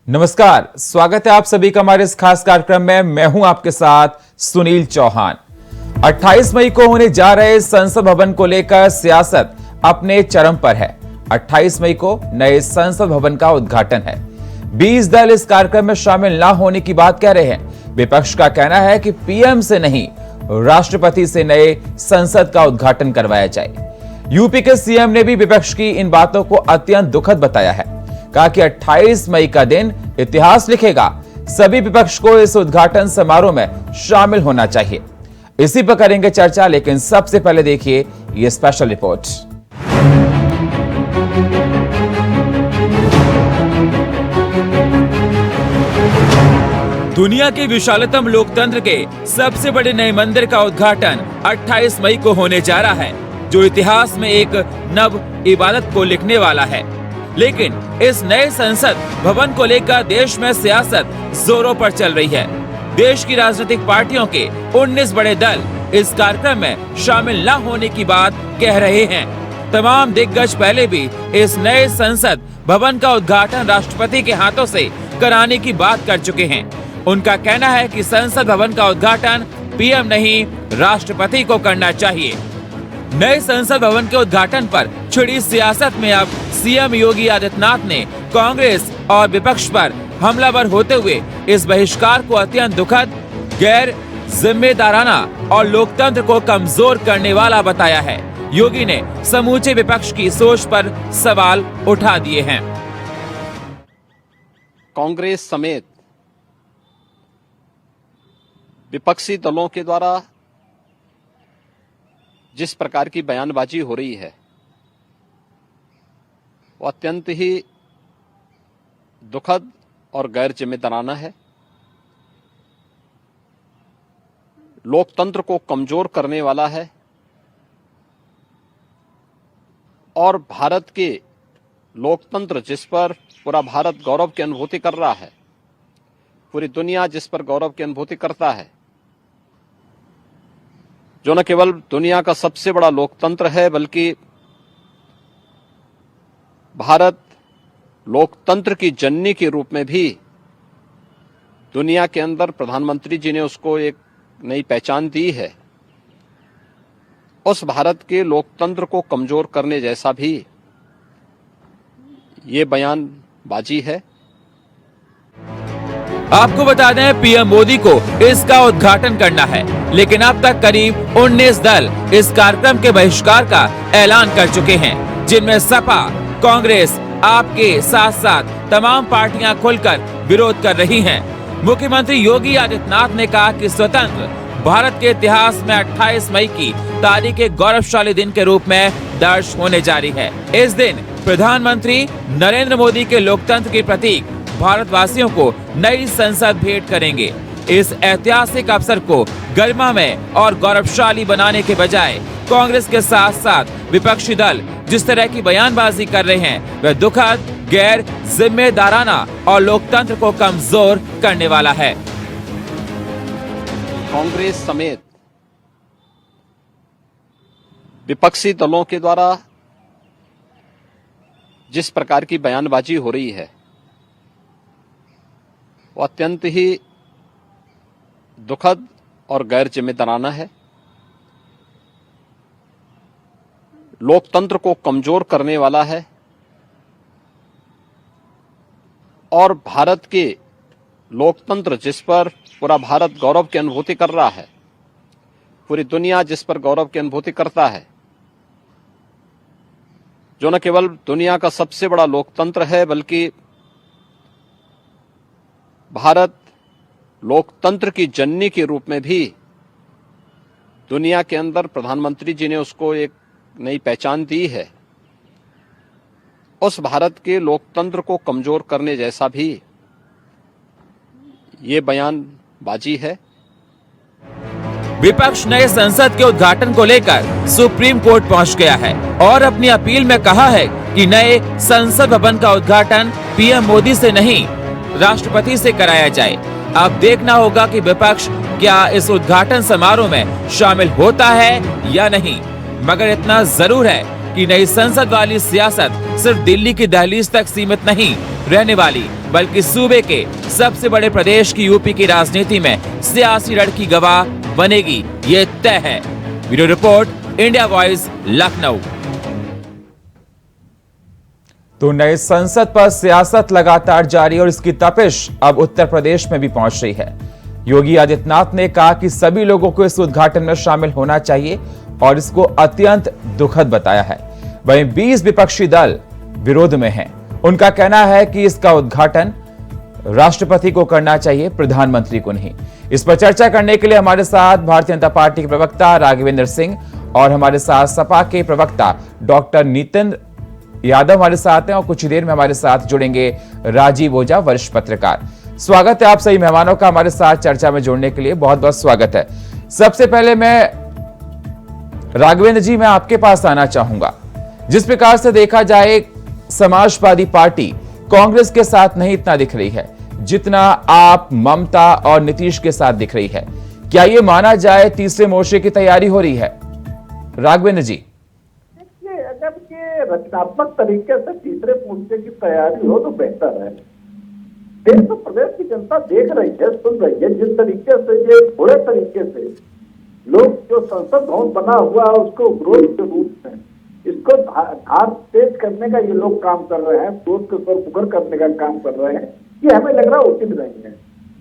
नमस्कार, स्वागत है आप सभी का हमारे इस खास कार्यक्रम में। मैं हूं आपके साथ सुनील चौहान। 28 मई को होने जा रहे संसद भवन को लेकर सियासत अपने चरम पर है। 28 मई को नए संसद भवन का उद्घाटन है। 20 दल इस कार्यक्रम में शामिल ना होने की बात कह रहे हैं। विपक्ष का कहना है कि पीएम से नहीं, राष्ट्रपति से नए संसद का उद्घाटन करवाया जाए। यूपी के सीएम ने भी विपक्ष की इन बातों को अत्यंत दुखद बताया है। कहा कि 28 मई का दिन इतिहास लिखेगा। सभी विपक्ष को इस उद्घाटन समारोह में शामिल होना चाहिए। इसी पर करेंगे चर्चा, लेकिन सबसे पहले देखिए ये स्पेशल रिपोर्ट। दुनिया के विशालतम लोकतंत्र के सबसे बड़े नए मंदिर का उद्घाटन 28 मई को होने जा रहा है, जो इतिहास में एक नव इबादत को लिखने वाला है। लेकिन इस नए संसद भवन को लेकर देश में सियासत जोरों पर चल रही है। देश की राजनीतिक पार्टियों के 19 बड़े दल इस कार्यक्रम में शामिल न होने की बात कह रहे हैं। तमाम दिग्गज पहले भी इस नए संसद भवन का उद्घाटन राष्ट्रपति के हाथों से कराने की बात कर चुके हैं। उनका कहना है कि संसद भवन का उद्घाटन पीएम नहीं, राष्ट्रपति को करना चाहिए। नए संसद भवन के उद्घाटन पर छिड़ी सियासत में अब सीएम योगी आदित्यनाथ ने कांग्रेस और विपक्ष पर हमलावर होते हुए इस बहिष्कार को अत्यंत दुखद, गैर जिम्मेदाराना और लोकतंत्र को कमजोर करने वाला बताया है। योगी ने समूचे विपक्ष की सोच पर सवाल उठा दिए हैं। कांग्रेस समेत विपक्षी दलों के द्वारा जिस प्रकार की बयानबाजी हो रही है, वो अत्यंत ही दुखद और गैर जिम्मेदाराना है। लोकतंत्र को कमजोर करने वाला है और भारत के लोकतंत्र जिस पर पूरा भारत गौरव की अनुभूति कर रहा है, पूरी दुनिया जिस पर गौरव की अनुभूति करता है, जो न केवल दुनिया का सबसे बड़ा लोकतंत्र है, बल्कि भारत लोकतंत्र की जननी के रूप में भी दुनिया के अंदर प्रधानमंत्री जी ने उसको एक नई पहचान दी है। उस भारत के लोकतंत्र को कमजोर करने जैसा भी ये बयानबाजी है। आपको बता दें, पीएम मोदी को इसका उद्घाटन करना है, लेकिन अब तक करीब 19 दल इस कार्यक्रम के बहिष्कार का ऐलान कर चुके हैं, जिनमें सपा, कांग्रेस, आपके साथ साथ तमाम पार्टियां खुलकर विरोध कर रही हैं। मुख्यमंत्री योगी आदित्यनाथ ने कहा कि स्वतंत्र भारत के इतिहास में 28 मई की तारीख एक गौरवशाली दिन के रूप में दर्ज होने जा रही है। इस दिन प्रधानमंत्री नरेंद्र मोदी के लोकतंत्र के प्रतीक भारतवासियों को नई संसद भेंट करेंगे। इस ऐतिहासिक अवसर को गरिमामय और गौरवशाली बनाने के बजाय कांग्रेस के साथ साथ विपक्षी दल जिस तरह की बयानबाजी कर रहे हैं, वह दुखद, गैर जिम्मेदाराना और लोकतंत्र को कमजोर करने वाला है। कांग्रेस समेत विपक्षी दलों के द्वारा जिस प्रकार की बयानबाजी हो रही है, वो अत्यंत ही दुखद और गैर जिम्मेदाराना है। लोकतंत्र को कमजोर करने वाला है और भारत के लोकतंत्र जिस पर पूरा भारत गौरव की अनुभूति कर रहा है, पूरी दुनिया जिस पर गौरव की अनुभूति करता है, जो न केवल दुनिया का सबसे बड़ा लोकतंत्र है, बल्कि भारत लोकतंत्र की जननी के रूप में भी दुनिया के अंदर प्रधानमंत्री जी ने उसको एक नई पहचान दी है। उस भारत के लोकतंत्र को कमजोर करने जैसा भी ये बयानबाजी है। विपक्ष नए संसद के उद्घाटन को लेकर सुप्रीम कोर्ट पहुंच गया है और अपनी अपील में कहा है कि नए संसद भवन का उद्घाटन पीएम मोदी से नहीं, राष्ट्रपति से कराया जाए। अब देखना होगा कि विपक्ष क्या इस उद्घाटन समारोह में शामिल होता है या नहीं, मगर इतना जरूर है कि नई संसद वाली सियासत सिर्फ दिल्ली की दहलीज तक सीमित नहीं रहने वाली, बल्कि सूबे के सबसे बड़े प्रदेश की यूपी की राजनीति में सियासी लड़की गवाह बनेगी, ये तय है। Bureau report, India voice, Lucknow. तो नए संसद पर सियासत लगातार जारी और इसकी तपिश अब उत्तर प्रदेश में भी पहुंच रही है। योगी आदित्यनाथ ने कहा कि सभी लोगों को इस उद्घाटन में शामिल होना चाहिए और इसको अत्यंत दुखद बताया है। वहीं 20 विपक्षी दल विरोध में हैं। उनका कहना है कि इसका उद्घाटन राष्ट्रपति को करना चाहिए, प्रधानमंत्री को नहीं। इस पर चर्चा करने के लिए हमारे साथ भारतीय जनता पार्टी के प्रवक्ता राघवेंद्र सिंह और हमारे साथ सपा के प्रवक्ता डॉक्टर नितिन यादव हमारे साथ हैं और कुछ ही देर में हमारे साथ जुड़ेंगे राजीव ओझा, वरिष्ठ पत्रकार। स्वागत है आप सभी मेहमानों का हमारे साथ चर्चा में जुड़ने के लिए, बहुत बहुत स्वागत है। सबसे पहले मैं राघवेंद्र जी, मैं आपके पास आना चाहूंगा। जिस प्रकार से देखा जाए, समाजवादी पार्टी कांग्रेस के साथ नहीं इतना दिख रही है जितना आप ममता और नीतीश के साथ दिख रही है। क्या यह माना जाए तीसरे मोर्चे की तैयारी हो रही है? राघवेंद्र जी, देखिए, अगर ये रचनात्मक तरीके से तीसरे मोर्चे की तैयारी हो तो बेहतर है। देश और प्रदेश की जनता देख रही है, सुन रही है, जिस तरीके से ये थोड़े तरीके से लोग जो संसद भवन बना हुआ है उसको विरोध के रूप में इसको धार तेज करने का ये लोग काम कर रहे हैं, विरोध के स्वर पुकर करने का काम कर रहे हैं, ये हमें लग रहा उचित नहीं है।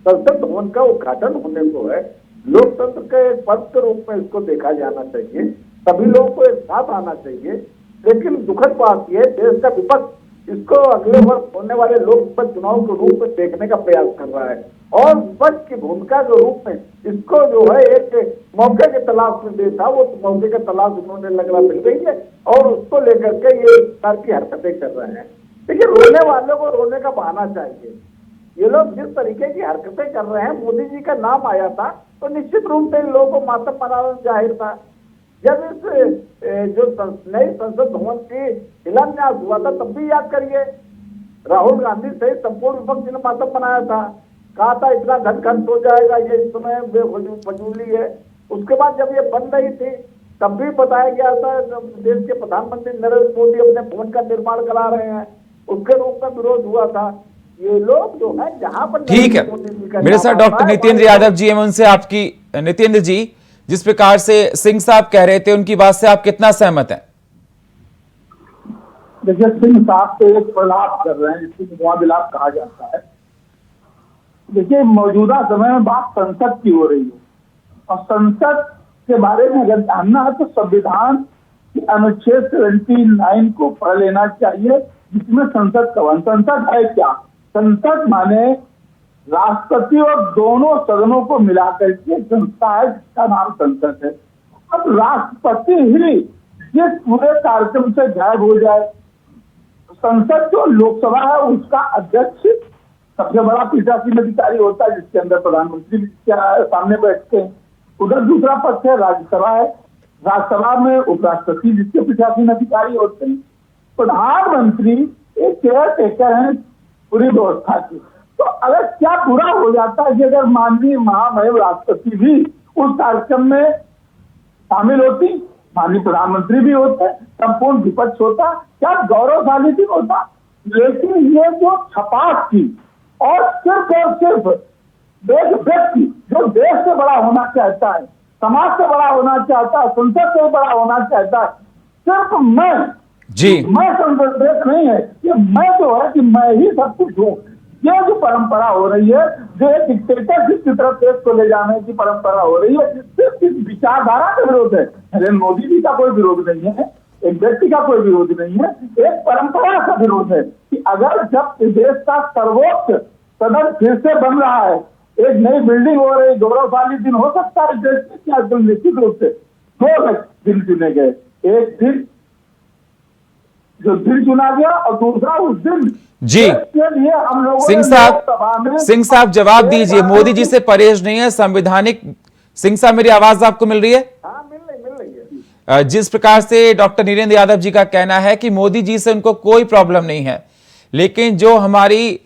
संसद भवन का उद्घाटन होने को है, लोकतंत्र के पर्व के रूप में इसको देखा जाना चाहिए, सभी लोगों को एक साथ आना चाहिए। लेकिन दुखद बात यह, देश का विपक्ष इसको अगले वर्ष होने वाले लोकसभा चुनाव के रूप में देखने का प्रयास कर रहा है और विपक्ष की भूमिका के रूप में इसको जो है एक मौके की तलाश में देखा, वो मौके की तलाश उन्होंने लग रहा मिल गई है और उसको लेकर के ये तरह की हरकतें कर रहे हैं। देखिए, रोने वालों को रोने का बहाना चाहिए। ये लोग जिस तरीके की हरकतें कर रहे हैं, मोदी जी का नाम आया था तो निश्चित रूप से इन लोगों को मातम मनाना जाहिर था। जब इस जो नई संसद भवन की शिलान्यास हुआ था तब भी याद करिए, राहुल गांधी सहित संपूर्ण विपक्ष ने मातम मनाया था, कहा था इतना धन खर्च हो जाएगा, ये इस समय बेफजूली है। उसके बाद जब ये बन रही थी तब भी बताया गया था देश के प्रधानमंत्री नरेंद्र मोदी अपने भवन का निर्माण करा रहे हैं, उसके रूप में विरोध हुआ था। ये लोग जो है जहां पर ठीक है, मेरे साथ डॉक्टर नितेंद्र यादव जी हैं, उनसे आपकी नितेंद्र जी, जिस प्रकार से सिंह साहब कह रहे थे उनकी बात से आप कितना सहमत हैं? देखिए, सिंह साहब तो एक प्रलाप कर रहे हैं जिसको मुआविलाप कहा जाता है। देखिए, मौजूदा समय में बात संसद की हो रही है और संसद के बारे में अगर जानना है तो संविधान की अनुच्छेद 79 को पढ़ लेना चाहिए, जिसमें संसद का संसद है क्या? संसद माने राष्ट्रपति और दोनों सदनों को मिलाकर के संस्था है जिसका नाम संसद है। अब राष्ट्रपति ही जिस पूरे कार्यक्रम से गायब हो जाए, संसद जो लोकसभा है उसका अध्यक्ष सबसे बड़ा पीठासीन अधिकारी होता है, जिसके अंदर प्रधानमंत्री के सामने बैठते हैं। उधर दूसरा पक्ष है राज्यसभा है, राज्यसभा में उपराष्ट्रपति जिसके पीठासीन अधिकारी होते हैं। प्रधानमंत्री एक केयर टेकर है पूरी व्यवस्था की। तो अगर क्या बुरा हो जाता है कि अगर माननीय महामहिम राष्ट्रपति भी उस कार्यक्रम में शामिल होती, माननीय प्रधानमंत्री भी होते, संपूर्ण विपक्ष होता, क्या गौरवशाली दिन होता। लेकिन ये जो छपाक थी और सिर्फ एक व्यक्ति जो देश से बड़ा होना चाहता है, समाज से बड़ा होना चाहता है, संसद से बड़ा होना चाहता है, सिर्फ मैं संदेश नहीं है कि मैं जो है कि मैं ही सब कुछ हूँ। ये जो परंपरा हो रही है, जो एक डिक्टेटरशिप की तरफ देश को ले जाने की परंपरा हो रही है, सिर्फ इस विचारधारा का विरोध है। नरेंद्र मोदी जी का कोई विरोध नहीं है, एक व्यक्ति का कोई विरोध नहीं है, एक परंपरा का विरोध है कि अगर जब देश का सर्वोच्च सदन फिर से बन रहा है, एक नई बिल्डिंग हो रही, गौरवशाली दिन हो सकता है देश में, क्या निश्चित रूप से 2 दिन चुने गए। एक दिन जो दिन चुना गया और दूसरा उस दिन जी हम लोग सिंह साहब जवाब दीजिए, मोदी जी से परहेज नहीं है, संवैधानिक। सिंह साहब, मेरी आवाज आपको मिल रही है? हाँ, मिल रही है। जिस प्रकार से डॉक्टर नीरेंद्र यादव जी का कहना है कि मोदी जी से उनको कोई प्रॉब्लम नहीं है, लेकिन जो हमारी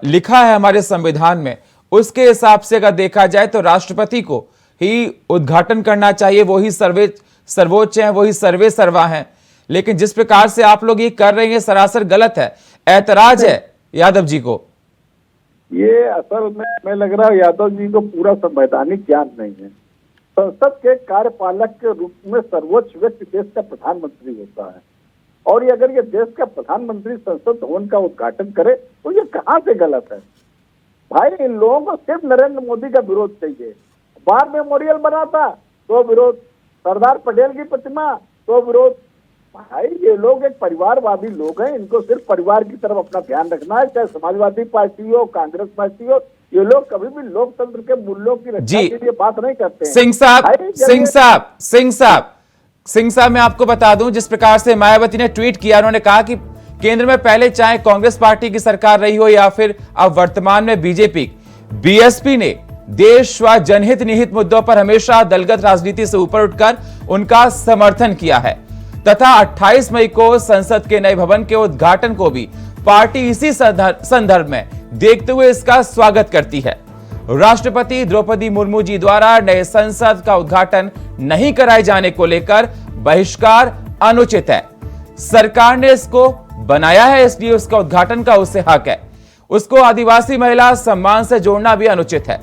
लिखा है हमारे संविधान में, उसके हिसाब से अगर देखा जाए तो राष्ट्रपति को ही उद्घाटन करना चाहिए, वही सर्वोच्च हैं, वही सर्वे सर्वा हैं। लेकिन जिस प्रकार से आप लोग ये कर रहे हैं सरासर गलत है, ऐतराज है यादव जी को। ये असल में हमें लग रहा है यादव जी को पूरा संवैधानिक ज्ञान नहीं है। संसद के कार्यपालक के रूप में सर्वोच्च व्यक्ति देश का प्रधानमंत्री होता है, और ये अगर ये देश का प्रधानमंत्री संसद भवन का उद्घाटन करे तो ये कहाँ से गलत है? भाई इन लोगों को सिर्फ नरेंद्र मोदी का विरोध चाहिए। वार मेमोरियल बना था तो विरोध, सरदार पटेल की प्रतिमा तो विरोध। भाई ये लोग एक परिवारवादी लोग हैं, इनको सिर्फ परिवार की तरफ अपना ध्यान रखना है, चाहे समाजवादी पार्टी हो, कांग्रेस पार्टी हो। ये लोग कभी भी लोकतंत्र के मूल्यों की रक्षा के लिए बात नहीं करते हैं। सिंह साहब मैं आपको बता दूं, जिस प्रकार से मायावती ने ट्वीट किया, उन्होंने कहा कि केंद्र में पहले चाहे कांग्रेस पार्टी की सरकार रही हो या फिर अब वर्तमान में बीजेपी, बीएसपी ने देश व जनहित निहित मुद्दों पर हमेशा दलगत राजनीति से ऊपर उठकर उनका समर्थन किया है तथा 28 मई को संसद के नए भवन के उद्घाटन को भी पार्टी इसी संदर्भ में देखते हुए इसका स्वागत करती है। राष्ट्रपति द्रौपदी मुर्मू जी द्वारा नए संसद का उद्घाटन नहीं कराए जाने को लेकर बहिष्कार अनुचित है। सरकार ने इसको बनाया है, इसलिए उसका उद्घाटन का उससे हक है। उसको आदिवासी महिला सम्मान से जोड़ना भी अनुचित है।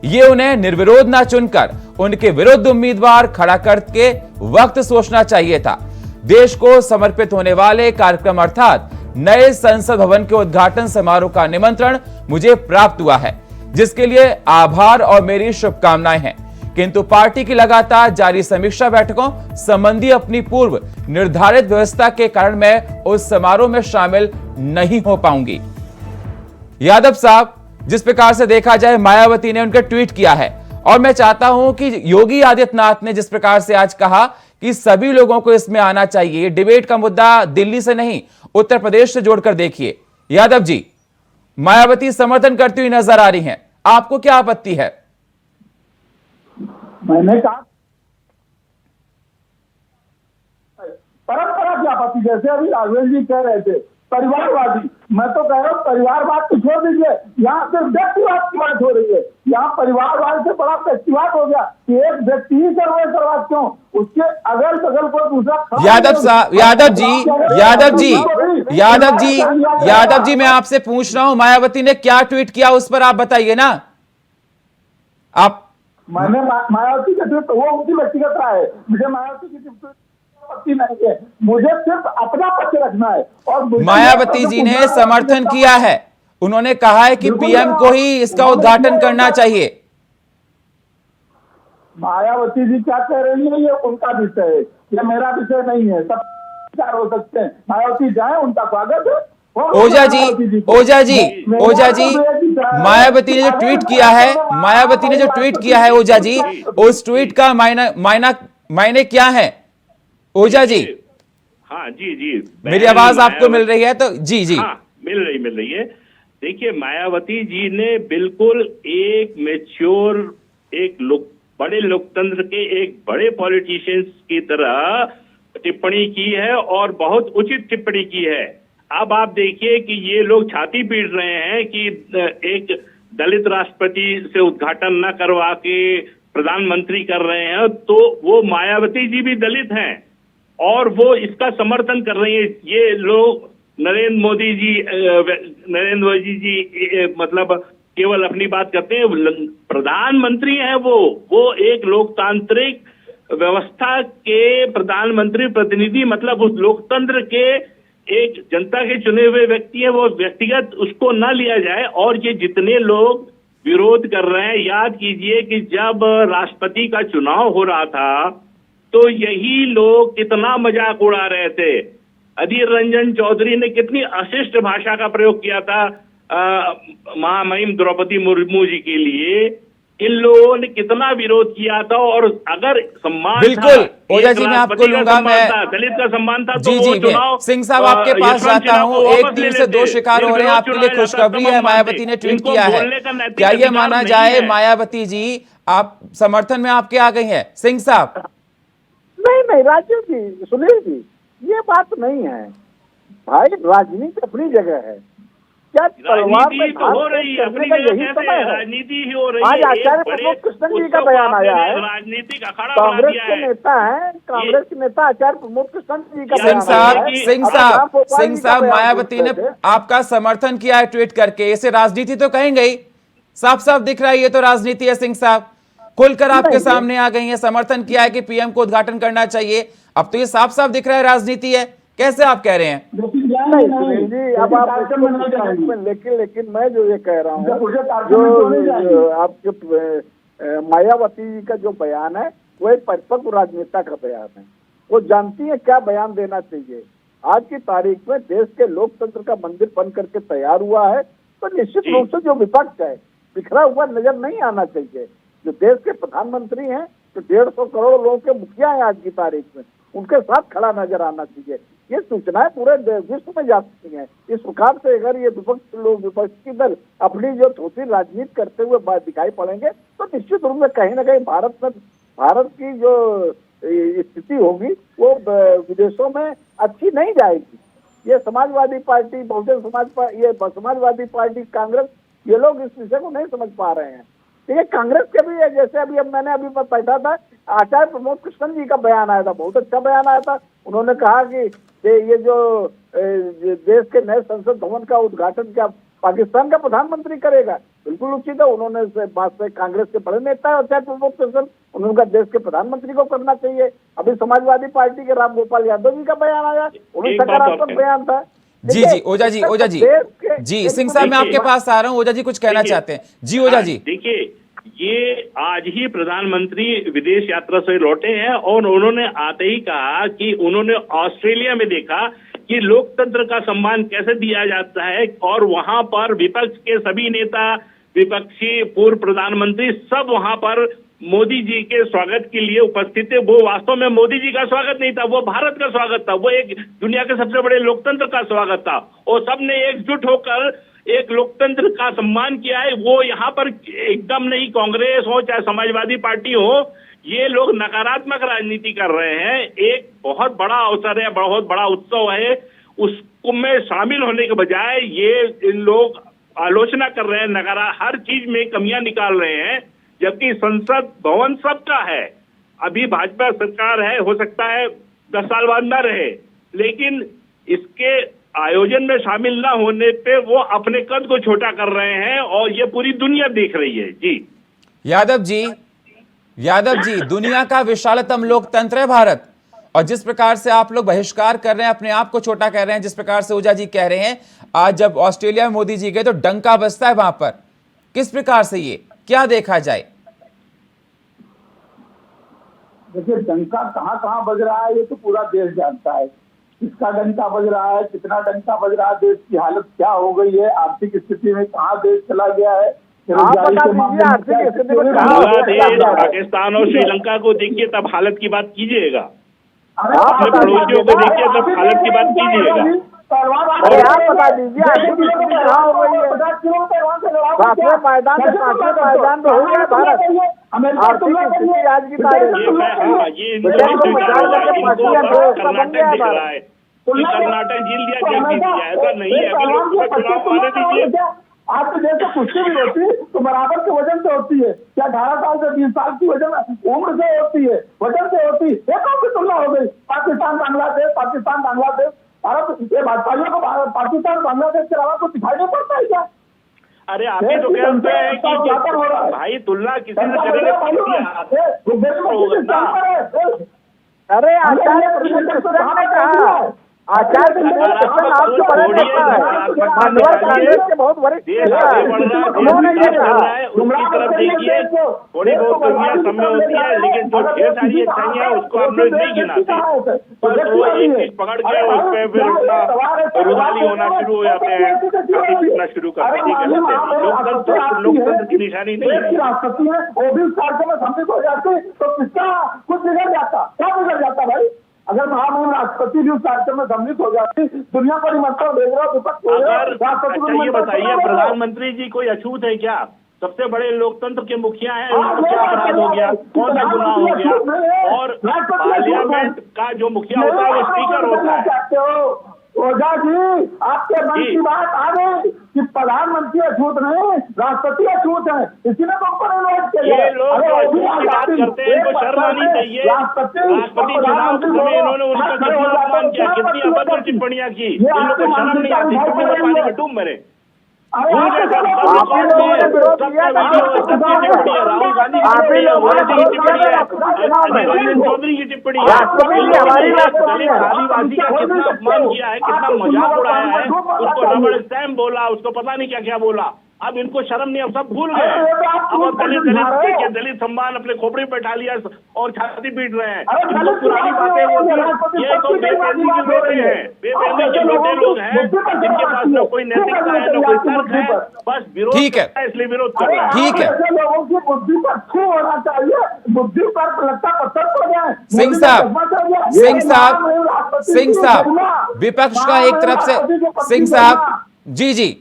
ये उन्हें निर्विरोध ना चुनकर उनके विरुद्ध उम्मीदवार खड़ा करके वक्त सोचना चाहिए था। देश को समर्पित होने वाले कार्यक्रम अर्थात नए संसद भवन के उद्घाटन समारोह का निमंत्रण मुझे प्राप्त हुआ है, जिसके लिए आभार और मेरी शुभकामनाएं हैं। किंतु पार्टी की लगातार जारी समीक्षा बैठकों संबंधी अपनी पूर्व निर्धारित व्यवस्था के कारण मैं उस समारोह में शामिल नहीं हो पाऊंगी। यादव साहब, जिस प्रकार से देखा जाए मायावती ने उनका ट्वीट किया है, और मैं चाहता हूं कि योगी आदित्यनाथ ने जिस प्रकार से आज कहा कि सभी लोगों को इसमें आना चाहिए, डिबेट का मुद्दा दिल्ली से नहीं उत्तर प्रदेश से जोड़कर देखिए। यादव जी, मायावती समर्थन करती हुई नजर आ रही हैं, आपको क्या आपत्ति है? मैंने कहा परंपरा की आपत्ति, जैसे अभी राघवेंद्र जी कह रहे थे परिवारवादी, मैं तो कह रहा हूँ परिवारवाद तो छोड़ दीजिए, यहाँ सिर्फ व्यक्तिवाद की बात हो रही है। यहाँ परिवारवाद से बड़ा व्यक्तिवाद हो गया कि एक व्यक्ति ही सर्वस्व क्यों, उसके अगल बगल को दूसरा। यादव जी मैं आपसे पूछ रहा हूं, मायावती ने क्या ट्वीट किया उस पर आप बताइए ना। आप मैंने मायावती का ट्वीट, वो उनकी व्यक्तिगत राय है, मुझे मायावती की नहीं है, मुझे सिर्फ अपना पक्ष रखना है। और मायावती जी ने समर्थन किया है, उन्होंने कहा है कि पीएम को ही इसका उद्घाटन करना चाहिए। मायावती जी क्या कह रही है ये उनका विषय है, ये मेरा विषय नहीं है, सब विचार हो सकते हैं। मायावती जाए, उनका स्वागत है। ओझा जी मायावती ने जो ट्वीट किया है ओझा जी, उस ट्वीट का मायने क्या है ओझा जी? हाँ जी मेरी आवाज आपको मिल रही है? तो जी हाँ, मिल रही है। देखिए, मायावती जी ने बिल्कुल एक मैच्योर, बड़े लोकतंत्र के एक बड़े पॉलिटिशियंस की तरह टिप्पणी की है और बहुत उचित टिप्पणी की है। अब आप देखिए कि ये लोग छाती पीट रहे हैं कि एक दलित राष्ट्रपति से उद्घाटन न करवा के प्रधानमंत्री कर रहे हैं, तो वो मायावती जी भी दलित हैं और वो इसका समर्थन कर रही है। ये लोग नरेंद्र मोदी जी मतलब केवल अपनी बात करते हैं, प्रधानमंत्री हैं वो एक लोकतांत्रिक व्यवस्था के प्रधानमंत्री प्रतिनिधि, मतलब उस लोकतंत्र के एक जनता के चुने हुए व्यक्ति है, वो व्यक्तिगत उसको ना लिया जाए। और ये जितने लोग विरोध कर रहे हैं, याद कीजिए कि जब राष्ट्रपति का चुनाव हो रहा था तो यही लोग कितना मजाक उड़ा रहे थे। अधीर रंजन चौधरी ने कितनी अशिष्ट भाषा का प्रयोग किया था महामहिम द्रौपदी मुर्मू जी के लिए। इन लोगों ने कितना विरोध किया था, और अगर सम्मान बिल्कुल ओझा जी मैं आपको लूंगा, मैं दलित का सम्मान था जी सिंह साहब आपके पास जाता हूं। एक तीर से दो शिकार हो रहे हैं, आपके लिए खुशखबरी है, मायावती ने ट्वीट किया है। क्या ये माना जाए मायावती जी आप समर्थन में आपके आ गई हैं? सिंह साहब नहीं राजीव जी, सुनील जी, ये बात नहीं है भाई। राजनीति अपनी जगह है, क्या तलवार में राजनीति तो हो रही है, अपनी का जगह यही कहते समय हैं, है? राजनीति ही हो रही आज है। आचार्य एक बड़े प्रमोद कृष्ण जी का उत्सव को बयान आया आपने है, राजनीतिक अखाड़ा बना कांग्रेस दिया के है। नेता हैं, कांग्रेस के नेता आचार्य प्रमोद कृष्ण जी का सिंह बयान साहब आया है। सिंह अब साहब रामगोपाल सिंह जी का साहब बयान मायावती सुन ने रहे थे। आपका समर्थन किया है ट्वीट करके, इसे राजनीति तो कहेंगे ही, साफ साफ दिख रहा है ये तो राजनीति है। सिंह साहब खुलकर आपके नहीं, सामने आ गई है, समर्थन किया है कि पीएम को उद्घाटन करना चाहिए। अब तो ये साफ साफ दिख रहा है राजनीति है, कैसे आप कह रहे हैं? नहीं सुनील जी, अब आप लेकिन मैं जो ये कह रहा हूँ, जो आपके मायावती जी का जो बयान है वो एक परिपक्व राजनेता का बयान है। वो जानती है क्या बयान देना चाहिए। आज की तारीख में देश के लोकतंत्र का मंदिर बन करके तैयार हुआ है, तो निश्चित रूप से जो विपक्ष है बिखरा हुआ नजर नहीं आना चाहिए। जो देश के प्रधानमंत्री हैं, जो 150 करोड़ लोगों के मुखिया हैं आज की तारीख में, उनके साथ खड़ा नजर आना चाहिए। ये सूचनाएं पूरे विश्व में जा सकती हैं। इस प्रकार से अगर ये विपक्षी दल अपनी जो थोड़ी राजनीति करते हुए दिखाई पड़ेंगे, तो निश्चित रूप में कहीं ना कहीं भारत की जो स्थिति होगी वो विदेशों में अच्छी नहीं जाएगी। ये समाजवादी पार्टी, बहुजन समाजवादी पार्टी, कांग्रेस, ये लोग इस विषय को नहीं समझ पा रहे हैं। ठीक है, कांग्रेस के भी है, जैसे मैंने अभी बैठा था, आचार्य प्रमोद कृष्ण जी का बयान आया था, बहुत अच्छा बयान आया था। उन्होंने कहा कि ये जो देश के नए संसद भवन का उद्घाटन क्या पाकिस्तान का प्रधानमंत्री करेगा, बिल्कुल उचित है। उन्होंने बात से कांग्रेस के बड़े नेता है आचार्य प्रमोद कृष्ण, उन्होंने देश के प्रधानमंत्री को करना चाहिए। अभी समाजवादी पार्टी के रामगोपाल यादव जी का बयान आया, उन्हें सकारात्मक बयान था। जी ओझा जी जी सिंह साहब मैं आपके पास आ रहा हूँ। ओझा जी कुछ कहना चाहते हैं? जी ओझा जी। देखिए, ये आज ही प्रधानमंत्री विदेश यात्रा से लौटे हैं और उन्होंने आते ही कहा कि उन्होंने ऑस्ट्रेलिया में देखा कि लोकतंत्र का सम्मान कैसे दिया जाता है, और वहां पर विपक्ष के सभी नेता, विपक्षी पूर्व प्रधानमंत्री सब वहां पर मोदी जी के स्वागत के लिए उपस्थित थे। वो वास्तव में मोदी जी का स्वागत नहीं था, वो भारत का स्वागत था, वो एक दुनिया के सबसे बड़े लोकतंत्र का स्वागत था, और सबने एकजुट होकर एक लोकतंत्र का सम्मान किया है। वो यहाँ पर एकदम नहीं, कांग्रेस हो चाहे समाजवादी पार्टी हो, ये लोग नकारात्मक राजनीति कर रहे हैं। एक बहुत बड़ा अवसर है, बहुत बड़ा उत्सव है, उसमें शामिल होने के बजाय ये इन लोग आलोचना कर रहे हैं, हर चीज में कमियां निकाल रहे हैं, जबकि संसद भवन सबका है। अभी भाजपा सरकार है, हो सकता है 10 साल बाद न रहे, लेकिन इसके आयोजन में शामिल न होने पे वो अपने कद को छोटा कर रहे हैं, और ये पूरी दुनिया देख रही है। जी यादव जी, दुनिया का विशालतम लोकतंत्र है भारत, और जिस प्रकार से आप लोग बहिष्कार कर रहे हैं, अपने आप को छोटा कर रहे हैं, जिस प्रकार से ओझा जी कह रहे हैं, आज जब ऑस्ट्रेलिया में मोदी जी गए तो डंका बजता है वहां पर, किस प्रकार से ये क्या देखा जाए? देखिए, डंका कहाँ कहाँ बज रहा है ये तो पूरा देश जानता है। किसका डंका बज रहा है, कितना डंका बज रहा है, देश की हालत क्या हो गई है, आर्थिक स्थिति में कहाँ देश चला गया है, बांग्लादेश, पाकिस्तान और श्रीलंका को देखिए तब हालत की बात कीजिएगा, अपने पड़ोसियों को देखिए तब हालत की बात कीजिएगा। अरे आप बता दीजिए आर्थिक स्थिति कहाँ हो गई है? पांचवें पायदान में हो गया भारत। आर्थिक स्थिति आज की तारीख कर्नाटक झील दिया, ऐसा नहीं है। अगर लोकसभा चुनाव आने दीजिए, आपके देश से कुश्ती भी होती है तो बराबर के वजन से होती है, क्या 18 साल से 20 साल की वजन उम्र से होती है, वजन से होती है। ये कौन सी तुलना हो गई? पाकिस्तान बांग्लादेश भारत, ये भाजपाइयों को पाकिस्तान बांग्लादेश के अलावा कुछ दिखाई नहीं पड़ता है क्या? अरे आप ही तो कहते हैं कि भाई तुलना किसी से करने अरे आचार्य आचार्य आपके बड़े नेता है, मानवर कांग्रेस के बहुत वरिष्ठ नेता है, उन्होंने ये कहा। उसकी तरफ देखिए, थोड़ी बहुत कमियां समय होती है, लेकिन जो ढेर सारी अच्छाइयां उसको हम लोग नहीं गिनाते। बस वो एक चीज पकड़ के उस पर फिर अपना रुदाली होना शुरू हो जाते हैं, सीखना शुरू करते हैं। लोकतंत्र की निशानी नहीं है। राष्ट्रपति है, वो भी उस कार्यक्रम में सम्मिलित हो जाते तो किसका कुछ बिगड़ जाता, क्या बिगड़ जाता भाई? अगर महामहिम राष्ट्रपति भी उस कार्यक्रम में सम्मिलित हो जाती, दुनिया पर निमंत्रण भेज रहा विपक्ष। अच्छा ये बताइए, प्रधानमंत्री जी कोई अछूत है क्या? सबसे बड़े लोकतंत्र के मुखिया हैं, क्या अपराध हो गया, कौन सा गुनाह हो गया? और पार्लियामेंट का जो मुखिया होता है वो स्पीकर होता है। ओझा जी, आपके मन की बात आ गई कि प्रधानमंत्री अछूत नहीं, राष्ट्रपति अछूत है, इसी ने तो ऊपर इन्वाइट किया। ये लोग जो अछूत की बात करते हैं इनको शर्म आनी चाहिए। राष्ट्रपति चुनाव के समय इन्होंने उनका कितना अपमान किया, कितनी अभद्र टिप्पणियां की, इन लोगों को शर्म नहीं आती, पानी में डूब मरे। राहुल गांधी चौधरी की टिप्पणी है, आदिवासी का कितना अपमान किया है, कितना मजाक उड़ाया है, उसको रबड़ स्टैम्प बोला, उसको पता नहीं क्या क्या बोला। अब इनको शर्म नहीं, अब सब भूल गए। अब दलित सम्मान अपने खोपड़ी पे बैठा लिया और छाती पीट रहे हैं। इनको पुरानी बातें ये तो बेबेनी के लोटे हैं, बेबेनी के लोटे लोग हैं जिनके पास न कोई नैतिकता है न कोई तर्क है, बस विरोध है, इसलिए विरोध कर रहे हैं। ठीक है, लोगों की बुद्धि पर छू होना चाहिए, बुद्धि पर लगता पत्थर पड़ जाए। सिंह साहब विपक्ष का एक तरफ से सिंह साहब जी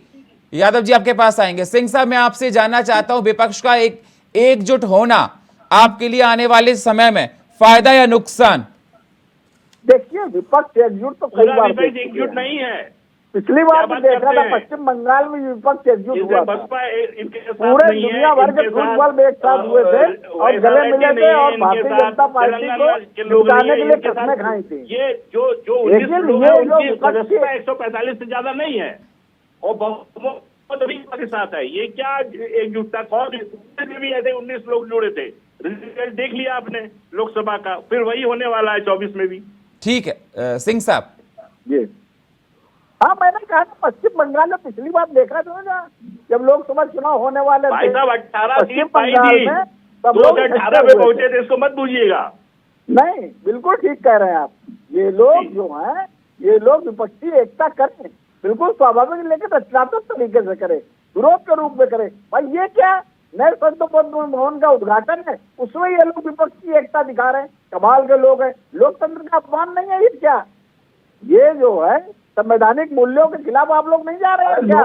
यादव जी आपके पास आएंगे। सिंह साहब मैं आपसे जानना चाहता हूं विपक्ष का एकजुट होना आपके लिए आने वाले समय में फायदा या नुकसान? देखिए, विपक्ष एकजुट तो कई बार एकजुट नहीं है। पिछली बार भी देखा था, पश्चिम बंगाल में विपक्ष एकजुट हुआ था, पूरे दुनिया भर के फुटबॉल एक साथ हुए थे और गले मिले थे और भारतीय जनता पार्टी को जिताने के लिए कसमें खाई थी। ये जो 145 से ज्यादा नहीं है और बहुत के साथ है, ये क्या एकजुटता? कौन भी ऐसे 19 लोग जुड़े थे, रिजल्ट देख लिया आपने लोकसभा का, फिर वही होने वाला है 24 में भी। ठीक है सिंह साहब जी हाँ, मैंने कहा था पश्चिम बंगाल में पिछली बार देखा था ना, जब लोकसभा चुनाव होने वाले थे, भाई साहब 18 सीट पाई थी, 2018 में पहुंचे थे, इसको मत बूझिएगा। नहीं, बिल्कुल ठीक कह रहे हैं आप। ये लोग जो हैं, ये लोग विपक्षी एकता करें, बिल्कुल स्वाभाविक, लेकिन रचनात्मक तरीके से करे, विरोध के रूप में करे। भाई ये क्या नए संसद भवन का उद्घाटन है, उसमें ये लोग विपक्ष की एकता दिखा रहे हैं, कमाल के लोग हैं। लोकतंत्र का अपमान नहीं है ये क्या? ये जो है संवैधानिक मूल्यों के खिलाफ आप लोग नहीं जा रहे हैं क्या?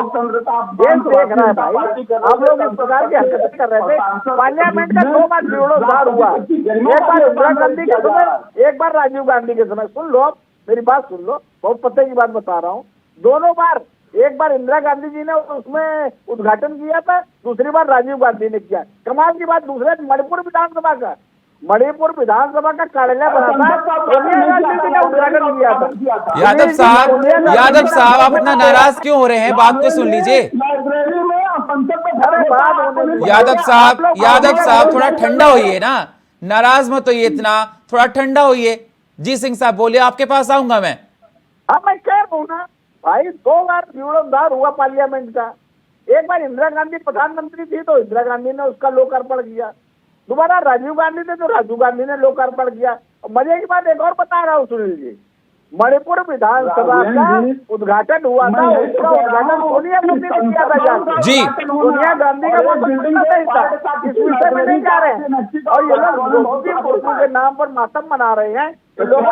देश देख रहा है भाई, आप लोग इस प्रकार की हरकतें कर रहे थे। पार्लियामेंट का 2 बार जीर्णोद्धार हुआ, एक बार इंदिरा गांधी के समय, एक बार राजीव गांधी के समय। सुन लो आप, मेरी बात सुन लो, बहुत पते की बात बता रहा हूँ। दोनों बार, एक बार इंदिरा गांधी जी ने उसमें उद्घाटन किया था, दूसरी बार राजीव गांधी ने किया। कमाल की बात, दूसरे मणिपुर विधानसभा का कार्यालय बना था, सोनिया गांधी ने उद्घाटन किया था। यादव साहब आप इतना नाराज क्यों हो रहे हैं? बात को सुन लीजिए। यादव साहब थोड़ा ठंडा होइए ना, नाराज मत होइए इतना, थोड़ा ठंडा होइए। जी सिंह साहब बोलिए, आपके पास आऊंगा मैं। हाँ, मैं कह रहा हूँ ना भाई, 2 बार जीर्णोद्धार हुआ पार्लियामेंट का। एक बार इंदिरा गांधी प्रधानमंत्री थी तो इंदिरा गांधी ने उसका लोकार्पण किया, दोबारा राजीव गांधी थे तो राजीव गांधी ने लोकार्पण किया। मजे की बात एक और बता रहा हूँ, सुन लीजिए। मणिपुर विधानसभा का उद्घाटन हुआ था, उसका उद्घाटन सोनिया गांधी ने किया था जाकर। जी, सोनिया गांधी का नहीं था, इस विषय में नहीं जा रहे हैं। और ये लोग द्रौपदी मुर्मू के नाम पर मातम मना रहे हैं। इन लोगों ने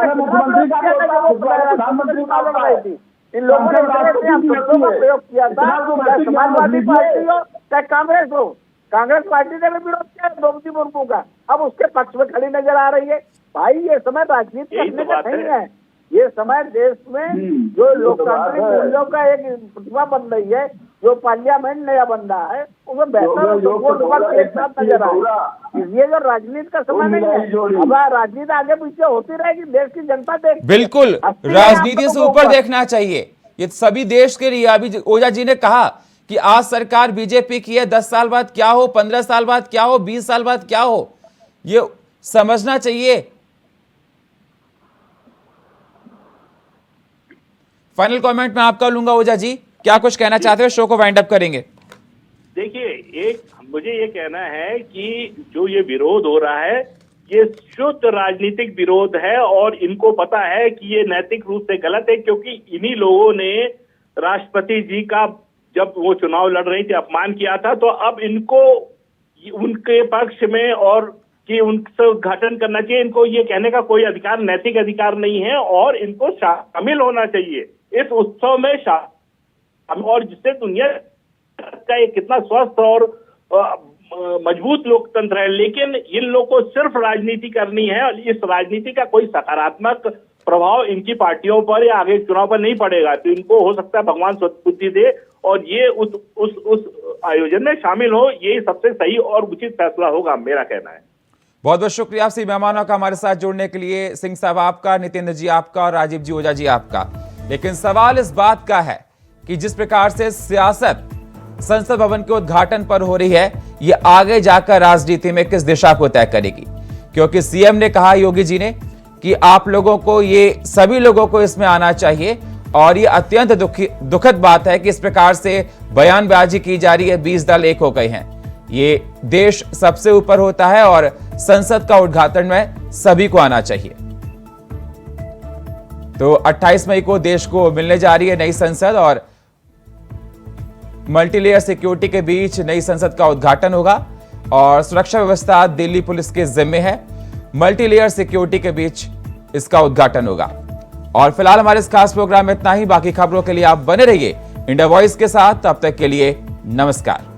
प्रधानमंत्री, इन लोगों ने शब्दों का प्रयोग किया था, चाहे समाजवादी पार्टी हो चाहे कांग्रेस हो। कांग्रेस पार्टी ने भी विरोध किया द्रौपदी मुर्मू का, अब उसके पक्ष में खड़ी नजर आ रही है। भाई ये समय राजनीति करने का नहीं है, ये समय देश में जो लोकतांत्रिक मूल्यों का एक प्रतिभा बन रही है, जो पार्लियामेंट नया बन रहा है, उसमें बेहतर एक साथ नजर आए। ये जो राजनीति का समय नहीं है, अब राजनीति आगे पीछे होती रहेगी, देश की जनता देख। बिल्कुल, राजनीति से ऊपर देखना चाहिए, ये सभी देश के लिए। अभी ओझा जी ने कहा कि आज सरकार बीजेपी की है, 10 साल बाद क्या हो, 15 साल बाद क्या हो, 20 साल बाद क्या हो, ये समझना चाहिए। फाइनल कमेंट मैं आपका लूंगा ओझा जी, क्या कुछ कहना चाहते हो? शो को वाइंड अप करेंगे। देखिए, एक मुझे ये कहना है कि जो ये विरोध हो रहा है, ये शुद्ध राजनीतिक विरोध है और इनको पता है कि ये नैतिक रूप से गलत है, क्योंकि इन्हीं लोगों ने राष्ट्रपति जी का जब वो चुनाव लड़ रही थी अपमान किया था, तो अब इनको उनके पक्ष में और कि उनसे उद्घाटन करना चाहिए। इनको ये कहने का कोई अधिकार, नैतिक अधिकार नहीं है और इनको शामिल होना चाहिए इस उत्सव में और जिससे दुनिया का एक कितना स्वस्थ और मजबूत लोकतंत्र है। लेकिन इन लोगों को सिर्फ राजनीति करनी है और इस राजनीति का कोई सकारात्मक प्रभाव इनकी पार्टियों पर या आगे चुनाव पर नहीं पड़ेगा। तो इनको हो सकता है भगवान सद्बुद्धि दे और ये उस आयोजन में शामिल हो, यही सबसे सही और उचित फैसला होगा, मेरा कहना है। बहुत बहुत शुक्रिया आपसे मेहमानों का हमारे साथ जुड़ने के लिए। सिंह साहब आपका, नितेंद्र जी आपका और राजीव जी ओझा जी आपका। लेकिन सवाल इस बात का है कि जिस प्रकार से सियासत संसद भवन के उद्घाटन पर हो रही है, ये आगे जाकर राजनीति में किस दिशा को तय करेगी। क्योंकि सीएम ने कहा, योगी जी ने, कि आप लोगों को, ये सभी लोगों को इसमें आना चाहिए और ये अत्यंत दुखद बात है कि इस प्रकार से बयानबाजी की जा रही है। 20 दल एक हो गए हैं। ये देश सबसे ऊपर होता है और संसद का उद्घाटन में सभी को आना चाहिए। तो 28 मई को देश को मिलने जा रही है नई संसद और मल्टीलेयर सिक्योरिटी के बीच नई संसद का उद्घाटन होगा और सुरक्षा व्यवस्था दिल्ली पुलिस के जिम्मे है। मल्टीलेयर सिक्योरिटी के बीच इसका उद्घाटन होगा। और फिलहाल हमारे इस खास प्रोग्राम में इतना ही। बाकी खबरों के लिए आप बने रहिए इंडिया वॉइस के साथ। तब तक के लिए नमस्कार।